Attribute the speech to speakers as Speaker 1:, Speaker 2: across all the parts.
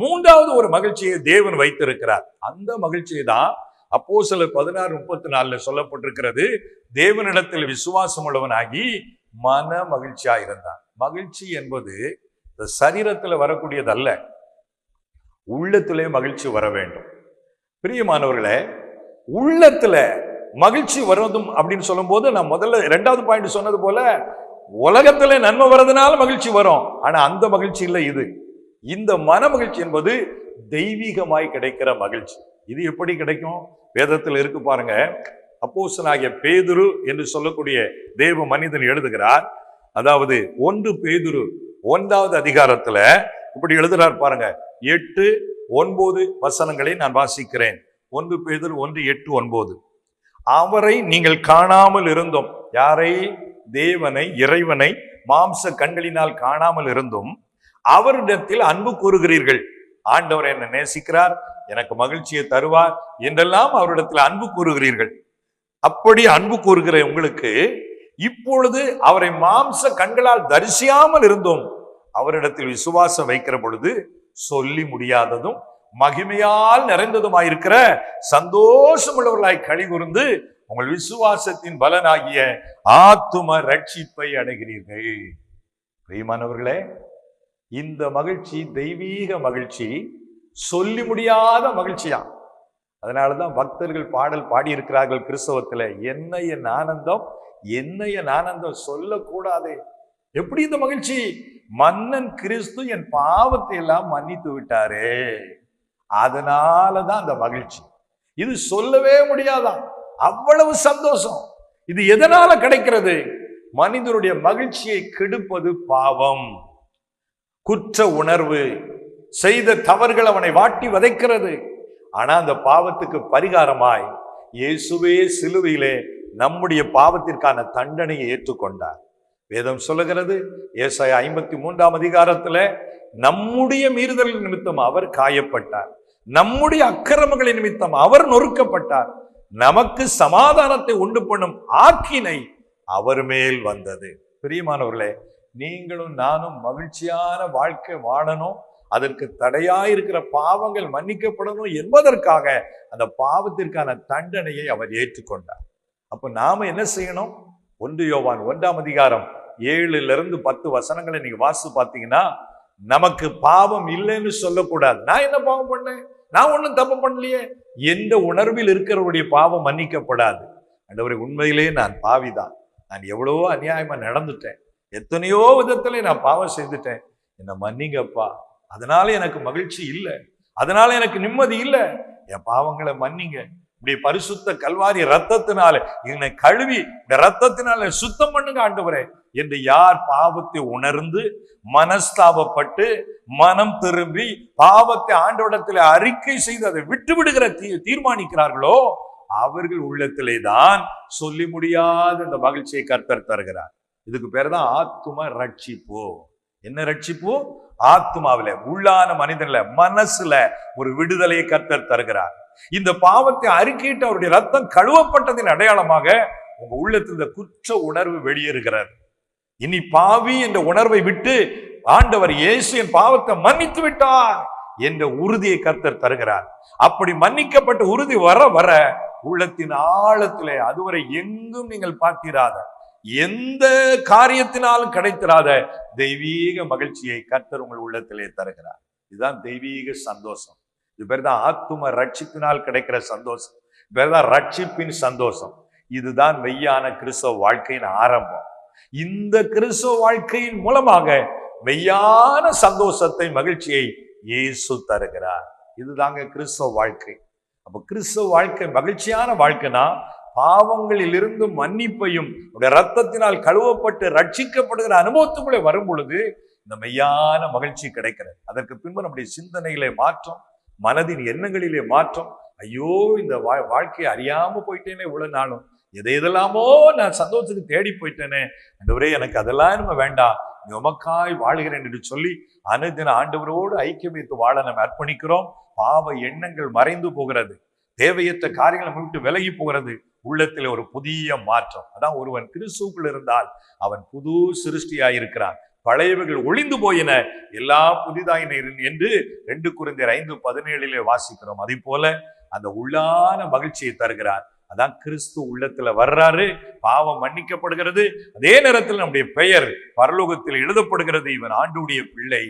Speaker 1: மூன்றாவது ஒரு மகிழ்ச்சியை தேவன் வைத்திருக்கிறார். அந்த மகிழ்ச்சியை தான் அப்போஸ்தலர் 16:34 சொல்லப்பட்டிருக்கிறது. தேவனிடத்தில் விசுவாசம் உள்ளவனாகி மன மகிழ்ச்சியா இருந்தான். மகிழ்ச்சி என்பது சரீரத்துல வரக்கூடியதல்ல, உள்ளத்திலே மகிழ்ச்சி வர வேண்டும். பிரியமானவர்களே, உள்ளத்துல மகிழ்ச்சி வருவதும் அப்படின்னு சொல்லும் போது நான் முதல்ல 2வது பாயிண்ட் சொன்னது போல உலகத்துல நன்மை வர்றதுனால மகிழ்ச்சி வரும். ஆனா அந்த மகிழ்ச்சி இல்லை இது. இந்த மன மகிழ்ச்சி என்பது தெய்வீகமாய் கிடைக்கிற மகிழ்ச்சி. இது எப்படி கிடைக்கும்? வேதத்தில் இருக்கு பாருங்க. அப்போஸ்தலனாகிய பேதுரு என்று சொல்லக்கூடிய தேவ மனிதன் எழுதுகிறார். அதாவது 1 பேதுரு 1வது அதிகாரத்துல இப்படி எழுதுறார் பாருங்க. 8-9 வசனங்களை நான் வாசிக்கிறேன். 1 பேதுரு 1:8-9. அவரை நீங்கள் காணாமல் இருந்தும், யாரை? தேவனை, இறைவனை மாம்ச கண்களினால் காணாமல் இருந்தும் அவரிடத்தில் அன்பு கூறுகிறீர்கள். ஆண்டவர் என்னை நேசிக்கிறார், எனக்கு மகிழ்ச்சியை தருவார் என்றெல்லாம் அவரிடத்தில் அன்பு கூறுகிறீர்கள். அப்படி அன்பு கூறுகிற உங்களுக்கு இப்பொழுது அவரை மாம்ச கண்களால் தரிசியாமல் இருந்தும் அவரிடத்தில் விசுவாசம் வைக்கிற பொழுது சொல்லி முடியாததும் மகிமையால் நிறைந்ததுமாயிருக்கிற சந்தோஷம் உள்ளவர்களாய் களிகூர்ந்து உங்கள் விசுவாசத்தின் பலனாகிய ஆத்தும ரட்சிப்பை அடைகிறீர்கள். பிரியமானவர்களே, இந்த மகிழ்ச்சி தெய்வீக மகிழ்ச்சி, சொல்லி முடியாத மகிழ்ச்சியா. அதனாலதான் பக்தர்கள் பாடல் பாடியிருக்கிறார்கள் கிறிஸ்தவத்துல, என்ன என் ஆனந்தம், என்ன என் ஆனந்தம் சொல்லக்கூடாது. எப்படி இந்த மகிழ்ச்சி? மன்னன் கிறிஸ்து என் பாவத்தை எல்லாம் மன்னித்து விட்டாரே, அதனாலதான் அந்த மகிழ்ச்சி. இது சொல்லவே முடியாதான், அவ்வளவு சந்தோஷம். இது எதனால கிடைக்கிறது? மனிதனுடைய மகிழ்ச்சியை கெடுப்பது பாவம், குற்ற உணர்வு, செய்த தவறுகள் அவனை வாட்டி வதைக்கிறது. ஆனா அந்த பாவத்துக்கு பரிகாரமாய் இயேசுவே சிலுவையிலே நம்முடைய பாவத்திற்கான தண்டனையை ஏற்றுக்கொண்டார். வேதம் சொல்லுகிறது, ஏசாயா 53ஆம் அதிகாரத்துல நம்முடைய மீறுதல் நிமித்தம் அவர் காயப்பட்டார், நம்முடைய அக்கிரமங்களின் நிமித்தம் அவர் நொறுக்கப்பட்டார், நமக்கு சமாதானத்தை உண்டு பண்ணும் ஆக்கினை அவர் மேல் வந்தது. பிரியமானவர்களே, நீங்களும் நானும் மகிழ்ச்சியான வாழ்க்கை வாழணும், அதற்கு தடையாயிருக்கிற பாவங்கள் மன்னிக்கப்படணும் என்பதற்காக அந்த பாவத்திற்கான தண்டனையை அவர் ஏற்றுக்கொண்டார். அப்ப நாம என்ன செய்யணும்? 1 யோவான் 1ஆம் அதிகாரம் 7-10 வசனங்களை நீங்க வாசித்து பார்த்தீங்கன்னா, நமக்கு பாவம் இல்லைன்னு சொல்லக்கூடாது. நான் என்ன பாவம் பண்ணேன், நான் ஒன்றும் தப்பு பண்ணலையே எந்த உணர்வில் இருக்கிறவருடைய பாவம் மன்னிக்கப்படாது. ஆண்டவரே, உண்மையிலே நான் பாவிதான், நான் எவ்வளவோ அநியாயமா நடந்துட்டேன், எத்தனையோ விதத்துல நான் பாவம் செய்துட்டேன், என்னை மன்னிங்கப்பா. அதனால எனக்கு மகிழ்ச்சி இல்லை, அதனால எனக்கு நிம்மதி இல்லை, என் பாவங்களை மன்னிங்க. இப்படி பரிசுத்த கல்வாரி ரத்தத்தினால என்னை கழுவி இந்த ரத்தத்தினால சுத்தம் பண்ணுங்க ஆண்டவரே என்று யார் பாவத்தை உணர்ந்து மனஸ்தாபப்பட்டு மனம் திரும்பி பாவத்தை ஆண்டவரிடத்தில் அறிக்கை செய்து அதை விட்டு விடுகிற தீர்மானிக்கிறார்களோ அவர்கள் உள்ளத்திலே தான் சொல்லி முடியாத இந்த மகிழ்ச்சியை கர்த்தர் தருகிறார். இதுக்கு பேர் தான் ஆத்தும ரட்சிப்பு. என்ன ரட்சிப்பு? ஆத்துமாவில, உள்ளான மனிதன்ல, மனசுல ஒரு விடுதலையை கர்த்தர் தருகிறார். இந்த பாவத்தை அறிக்கையிட்டு அவருடைய ரத்தம் கழுவப்பட்டதின் அடையாளமாக உங்க உள்ளத்தில் இந்த குற்ற உணர்வு வெளியேறுகிறது. இனி பாவி என்ற உணர்வை விட்டு ஆண்டவர் இயேசு என் பாவத்தை மன்னித்து விட்டார் என்ற உறுதியை கர்த்தர் தருகிறார். அப்படி மன்னிக்கப்பட்ட உறுதி வர வர உள்ளத்தின் ஆழத்திலே அதுவரை எங்கும் நீங்கள் பார்த்திராத, எந்த காரியத்தினாலும் கிடைத்திராத தெய்வீக மகிழ்ச்சியை கர்த்தர் உங்கள் உள்ளத்திலே தருகிறார். இதுதான் தெய்வீக சந்தோஷம். இது பேர் தான் ஆத்தும ரட்சிப்பினால் கிடைக்கிற சந்தோஷம், பேர் தான் ரட்சிப்பின் சந்தோஷம். இதுதான் மெய்யான கிறிஸ்தவ வாழ்க்கையின் ஆரம்பம். இந்த கிறிஸ்தவ வாழ்க்கையின் மூலமாக மெய்யான சந்தோஷத்தை, மகிழ்ச்சியை இயேசு தருகிறார். இதுதாங்க கிறிஸ்தவ வாழ்க்கை. அப்ப கிறிஸ்தவ வாழ்க்கை மகிழ்ச்சியான வாழ்க்கைனா பாவங்களில் இருந்து மன்னிப்பையும் ரத்தத்தினால் கழுவப்பட்டு ரட்சிக்கப்படுகிற அனுபவத்துக்குள்ளே வரும் பொழுது இந்த மெய்யான மகிழ்ச்சி கிடைக்கிறது. அதற்கு பின்பு நம்முடைய சிந்தனையிலே மாற்றம், மனதின் எண்ணங்களிலே மாற்றம். ஐயோ, இந்த வாழ்க்கையை அறியாம போயிட்டேனே, இவ்வளவு நாளும் எதெல்லாமோ நான் சந்தோஷத்துக்கு தேடி போயிட்டேனே, ஆண்டவரே எனக்கு அதெல்லாம் நம்ம வேண்டாம், நீ உமக்காய் வாழ்கிறேன் என்று சொல்லி அனுதின ஆண்டவரோடு ஐக்கியம் வைத்து வாழ நம்ம அர்ப்பணிக்கிறோம். பாவ எண்ணங்கள் மறைந்து போகிறது, தேவையற்ற காரியங்களை விட்டு விலகி போகிறது, உள்ளத்தில் ஒரு புதிய மாற்றம். அதான் ஒருவன் கிறிஸ்துவுக்குள் இருந்தால் அவன் புது சிருஷ்டியாயிருக்கிறான், பழையவைகள் ஒளிந்து போயின, எல்லா புதிதாயின என்று 2 கொரிந்தியர் 5:17 வாசிக்கிறோம். அதே போல அந்த உள்ளான மகிழ்ச்சியை தருகிறார். அதான் கிறிஸ்து உள்ளத்துல வர்றாரு, பாவம் மன்னிக்கப்படுகிறது. அதே நேரத்தில் நம்முடைய பெயர் பரலோகத்தில் எழுதப்படுகிறது. இவன் ஆண்டவருடைய பிள்ளை,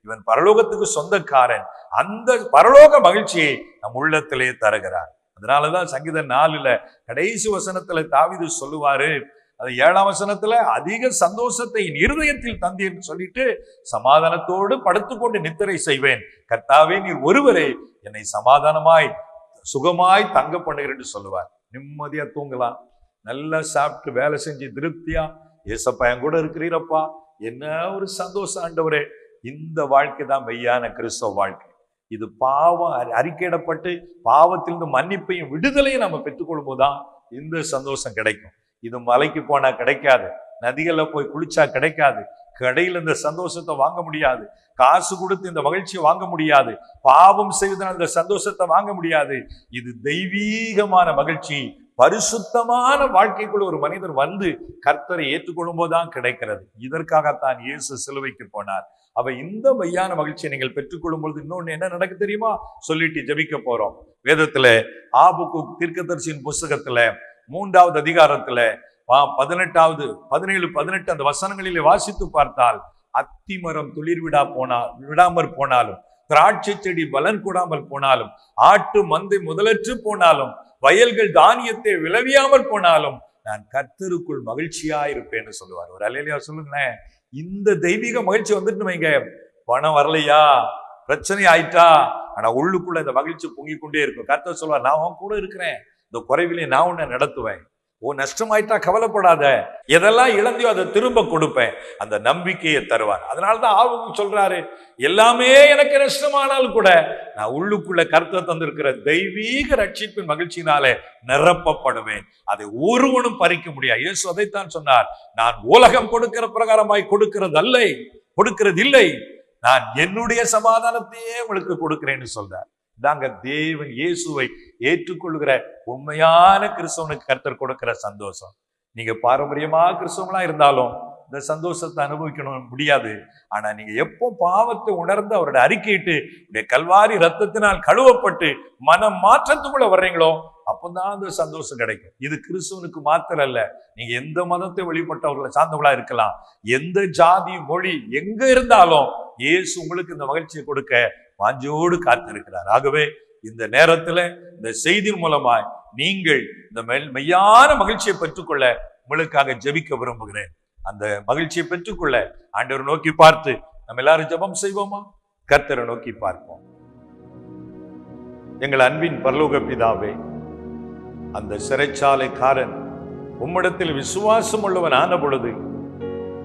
Speaker 1: இவன் பரலோகத்துக்கு சொந்தக்காரன். அந்த பரலோக மகிழ்ச்சியை நம் உள்ளத்திலே தருகிறார். அதனாலதான் சங்கீதம் 4 கடைசி வசனத்துல தாவீது சொல்லுவாரு, அது 7ஆம் வசனத்துல அதிக சந்தோஷத்தை என் இருதயத்தில் தந்தீர்னு சொல்லிட்டு, சமாதானத்தோடு படுத்துக்கொண்டு நித்திரை செய்வேன், கர்த்தாவே நீர் ஒருவரே என்னை சமாதானமாய் சுகமாய் தங்க பண்ணுகிறேன்னு சொல்லுவார். நிம்மதியா தூங்கலாம், நல்லா சாப்பிட்டு வேலை செஞ்சு திருப்தியா, ஏசப்பா என் கூட இருக்கிறீரப்பா, என்ன ஒரு சந்தோஷம் ஆண்டவரே. இந்த வாழ்க்கை தான் மெய்யான கிறிஸ்தவ வாழ்க்கை. இது பாவம் அறிக்கையிடப்பட்டு பாவத்திலிருந்து மன்னிப்பையும் விடுதலையும் நம்ம பெற்றுக்கொள்ளும் போதுதான் இந்த சந்தோஷம் கிடைக்கும். இது மலைக்கு போனா கிடைக்காது, நதிகள்ல போய் குளிச்சா கிடைக்காது, கடையில இந்த சந்தோஷத்தை வாங்க முடியாது, காசு கொடுத்து இந்த மகிழ்ச்சியை வாங்க முடியாது, பாவம் செய்வதனால் இந்த சந்தோஷத்தை வாங்க முடியாது. இது தெய்வீகமான மகிழ்ச்சி, பரிசுத்தமான வாழ்க்கைக்குள்ள ஒரு மனிதர் வந்து கர்த்தரை ஏற்றுக்கொள்ளும் போதுதான் கிடைக்கிறது. இதற்காகத்தான் இயேசு சிலுவைக்கு போனார். அவ இந்த மெய்யான மகிழ்ச்சியை நீங்கள் பெற்றுக்கொள்ளும் பொழுது இன்னொன்னு என்ன நடக்க தெரியுமா? சொல்லிட்டு ஜெபிக்க போறோம். வேதத்துல ஆபக்கூக் தீர்க்கதரிசியின் புஸ்தகத்துல 3வது அதிகாரத்துல 18, 17, 18 அந்த வசனங்களிலே வாசித்து பார்த்தால், அத்திமரம் துளிர் விடாமற் போனாலும், திராட்சை செடி பலன் கூடாமல் போனாலும், ஆட்டு மந்தை முதலற்று போனாலும், வயல்கள் தானியத்தை விளைவியாமல் போனாலும், நான் கர்த்தருக்குள் மகிழ்ச்சியா இருப்பேன்னு சொல்லுவார். ஒரு அல்லேலூயா சொல்லுங்களேன். இந்த தெய்வீக மகிழ்ச்சி வந்துட்டு வைங்க, பணம் வரலையா, பிரச்சனை ஆயிட்டா, ஆனா உள்ளுக்குள்ள இந்த மகிழ்ச்சி பொங்கிக் கொண்டே இருக்கும். கர்த்தர் சொல்லுவார், நான் உன் கூட இருக்கிறேன், இந்த குறைவிலே நான் உன்னை நடத்துவேன், ஓ நஷ்டமாயிட்டா கவலைப்படாத, எதெல்லாம் இழந்தியோ அதை திரும்ப கொடுப்பேன், அந்த நம்பிக்கையை தருவார். அதனாலதான் ஆபக்கூக் சொல்றாரு, எல்லாமே எனக்கு நஷ்டமானாலும் கூட நான் உள்ளுக்குள்ள கர்த்தர் தந்திருக்கிற தெய்வீக ரட்சிப்பின் மகிழ்ச்சியினாலே நிரப்பப்படுவேன், அதை ஒருவனும் பறிக்க முடியாது. இயேசு அதைத்தான் சொன்னார், நான் உலகம் கொடுக்கிற பிரகாரமாய் கொடுக்கிறதில்லை, நான் என்னுடைய சமாதானத்தையே உங்களுக்கு கொடுக்கிறேன்னு சொல்றார். தாங்க தேவன் இயேசுவை ஏற்றுக்கொள்கிற உண்மையான கிறிஸ்தவனுக்கு கர்த்தர் கொடுக்கிற சந்தோஷம். நீங்க பாரம்பரியமா கிறிஸ்தவங்களா இருந்தாலும் இந்த சந்தோஷத்தை அனுபவிக்கணும் முடியாது. ஆனா நீங்க எப்போ பாவத்தை உணர்ந்து அவருடைய அறிக்கையிட்டு கல்வாரி ரத்தத்தினால் கழுவப்பட்டு மனம் மாற்றத்துக்குள்ள வர்றீங்களோ அப்பதான் அந்த சந்தோஷம் கிடைக்கும். இது கிறிஸ்தவனுக்கு மாத்திரம் அல்ல, நீங்க எந்த மதத்தை வெளிப்பட்டவர்களை சார்ந்தவங்களா இருக்கலாம், எந்த ஜாதி மொழி எங்க இருந்தாலும் இயேசு உங்களுக்கு இந்த மகிழ்ச்சியை கொடுக்க வாஞ்சோடு காத்திருக்கிறார். ஆகவே இந்த நேரத்துல இந்த செய்தியின் மூலமாய் நீங்கள் இந்த மெய்யான மகிழ்ச்சியை பெற்றுக்கொள்ள உங்களுக்காக ஜெபிக்க விரும்புகிறேன். அந்த மகிழ்ச்சியை பெற்றுக்கொள்ள ஆண்டவரை நோக்கி பார்த்து நம்ம எல்லாரும் ஜெபம் செய்வோமா? கர்த்தரை நோக்கி பார்ப்போம். எங்கள் அன்பின் பரலோக பிதாவே, அந்த சிறைச்சாலைக்காரன் உம்மிடத்தில் விசுவாசம் உள்ளவன் ஆன பொழுது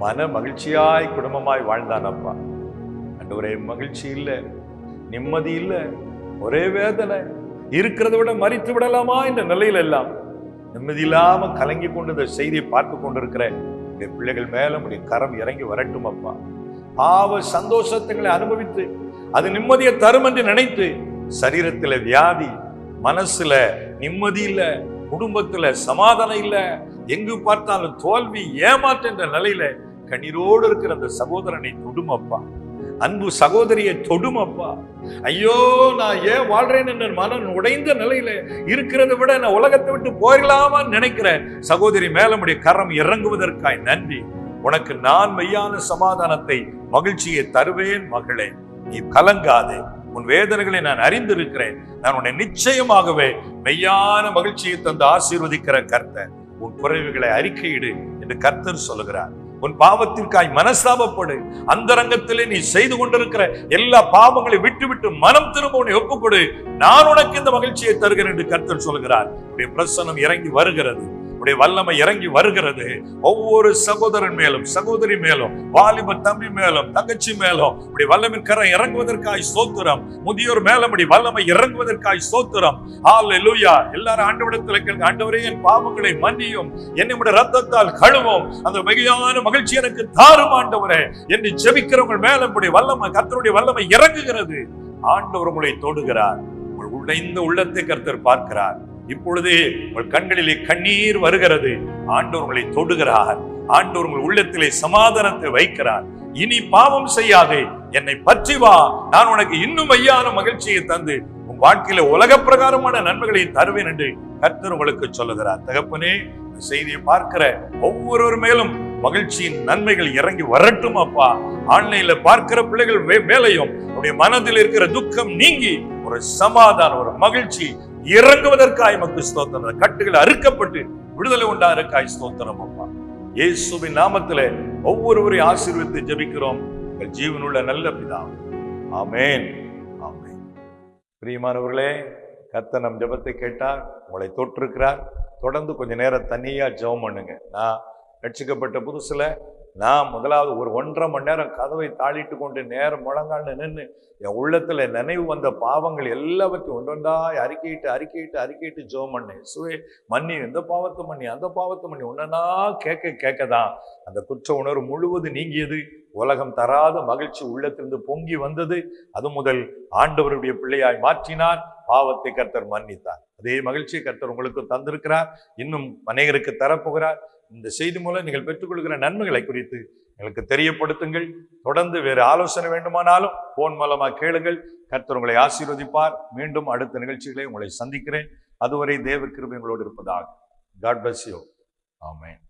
Speaker 1: மன மகிழ்ச்சியாய் குடும்பமாய் வாழ்ந்தான். அப்பா ஆண்டவரே, மகிழ்ச்சி இல்லை, நிம்மதி இல்லை, ஒரே வேதனை, இருக்கிறத விட மறித்து விடலாமா என்ற நிலையில எல்லாம் நிம்மதி இல்லாம கலங்கி கொண்டு இந்த செய்தியை பார்த்து கொண்டிருக்கிற பிள்ளைகள் மேல உடைய கரம் இறங்கி வரட்டும். அப்பா பாவ சந்தோஷங்களை அனுபவித்து அது நிம்மதியை தரும் என்று நினைத்து சரீரத்துல வியாதி, மனசுல நிம்மதி இல்ல, குடும்பத்துல சமாதானம் இல்ல, எங்கு பார்த்தாலும் தோல்வி, ஏமாற்ற என்ற நிலையில கண்ணீரோடு இருக்கிற அந்த சகோதரனை தொடுமப்பா, அன்பு சகோதரியை தொடுமப்பா. ஐயோ நான் ஏன் வாழ்றேன் என்ற மனம் உடைந்த நிலையில இருக்கிறத விட நான் உலகத்தை விட்டு போயிடலாமான்னு நினைக்கிற சகோதரி மேல உடைய கரம் இறங்குவதற்காய் நன்றி. உனக்கு நான் மெய்யான சமாதானத்தை மகிழ்ச்சியை தருவேன். மகளே, நீ கலங்காதே, உன் வேதனைகளை நான் அறிந்திருக்கிறேன், நான் உன்னை நிச்சயமாகவே மெய்யான மகிழ்ச்சியை தந்து ஆசீர்வதிக்கிற கர்த்தர். உன் குறைவுகளை அறிக்கையிடு என்று கர்த்தர் சொல்லுகிறார். உன் பாவத்திற்காய் மனஸ்தாபப்படு, அந்தரங்கத்திலே நீ செய்து கொண்டிருக்கிற எல்லா பாவங்களை விட்டு மனம் திரும்ப உன்னை ஒப்புக்கொடு, நான் உனக்கு இந்த மகிழ்ச்சியை தருகிறேன் என்று கர்த்தர் சொல்கிறார். உடைய பிரசன்னம் இறங்கி வருகிறது, உடைய வல்லமை இறங்கி வருகிறது. ஒவ்வொரு சகோதரன் மேலும், சகோதரி மேலும், வாலிப தம்பி மேலும், தங்கச்சி மேலும் உடைய வல்லமின் கரம் இறங்குவதற்காய் ஸ்தோத்திரம். முதியோர் மேலும் உடைய வல்லமை இறங்குவதற்காய் ஸ்தோத்திரம். ஹல்லேலூயா. எல்லாரும் ஆண்டவரிடத்தில் கேளுங்க, ஆண்டவரே என் பாவங்களை மன்னியும், என்னை உடைய ரத்தத்தால் கழுவும், அந்த மிகையான மகிழ்ச்சி எனக்கு தாரும் ஆண்டவரே என்று ஜெபிக்கிறவங்க மேலும் உடைய வல்லமை, கர்த்தருடைய வல்லமை இறங்குகிறது. ஆண்டவர் உங்களை தொடுகிறார். உங்கள் உடைந்த உள்ளத்தை கர்த்தர் பார்க்கிறார். இப்பொழுதே உங்கள் கண்களிலே கண்ணீர் வருகிறது. ஆண்டவர் உங்களை தொடுகிறார். ஆண்டவர் உங்கள் உள்ளத்திலே சமாதானத்தை வைக்கிறார். இனி பாவம் செய்யாதே, என்னை பற்றி வா, நான் உனக்கு இன்னும் மையான மகிழ்ச்சியை தந்து உன் வாழ்க்கையில உலக பிரகாரமான நன்மைகளை தருவேன் என்று கர்த்தர் உங்களுக்கு சொல்லுகிறார். தகப்பனே, இந்த செய்தியை பார்க்கிற ஒவ்வொருவர் மேலும் மகிழ்ச்சியின் நன்மைகள் இறங்கி வரட்டும் அப்பா. ஆன்லைன்ல பார்க்கிற பிள்ளைகள் மேலையும் உடைய மனதில் இருக்கிற துக்கம் நீங்கி ஒரு சமாதானம், ஒரு மகிழ்ச்சி இறங்குவதற்காய் எமக்கு ஸ்தோத்திரம். கட்டுகள் அறுக்கப்பட்டு விடுதலை உண்டாருக்காய் ஸ்தோத்திரம் அப்பா. இயேசுவின் நாமத்திலே ஒவ்வொருவரையும் ஆசீர்வதித்து ஜெபிக்கிறோம் எங்கள் ஜீவனுள்ள நல்ல பிதாவே. ஆமென், ஆமென். பிரியமானவர்களே, கர்த்தர் நம் ஜெபத்தை கேட்டார், உங்களை தொட்டிருக்கிறார். தொடர்ந்து கொஞ்ச நேரம் தனியா ஜெபம் பண்ணுங்க. நான் ரட்சிக்கப்பட்ட புதுசுல நான் முதலாவது ஒரு 1.5 மணி நேரம் கதவை தாளிட்டு கொண்டு நேரம் முழங்கால்னு நின்று என் உள்ளத்துல நினைவு வந்த பாவங்கள் எல்லாவற்றையும் ஒன்றொன்றாய் அறிக்கையிட்டு ஜெபம் பண்ணேன். சுவே மன்னி, இந்த பாவத்தை மன்னி, அந்த பாவத்தை மன்னி, ஒன்னா கேட்கதான் அந்த குற்ற உணர்வு முழுவதும் நீங்கியது. உலகம் தராத மகிழ்ச்சி உள்ளத்திலிருந்து பொங்கி வந்தது. அது முதல் ஆண்டவருடைய பிள்ளையாய் மாற்றினார். பாவத்தை கர்த்தர் மன்னித்தார். அதே மகிழ்ச்சியை கர்த்தர் உங்களுக்கு தந்திருக்கிறார், இன்னும் அநேகருக்கு தரப்போகிறார். இந்த செய்தி மூலம் நீங்கள் பெற்றுக்கொள்கிற நன்மைகளை குறித்து எங்களுக்கு தெரியப்படுத்துங்கள். தொடர்ந்து வேறு ஆலோசனை வேண்டுமானாலும் போன் மூலமா கேளுங்கள். கர்த்தர் உங்களை ஆசீர்வதிப்பார். மீண்டும் அடுத்த நிகழ்ச்சிகளை உங்களை சந்திக்கிறேன். அதுவரை தேவ கிருபை உங்களோடு இருப்பதாக. God bless you. ஆமென்.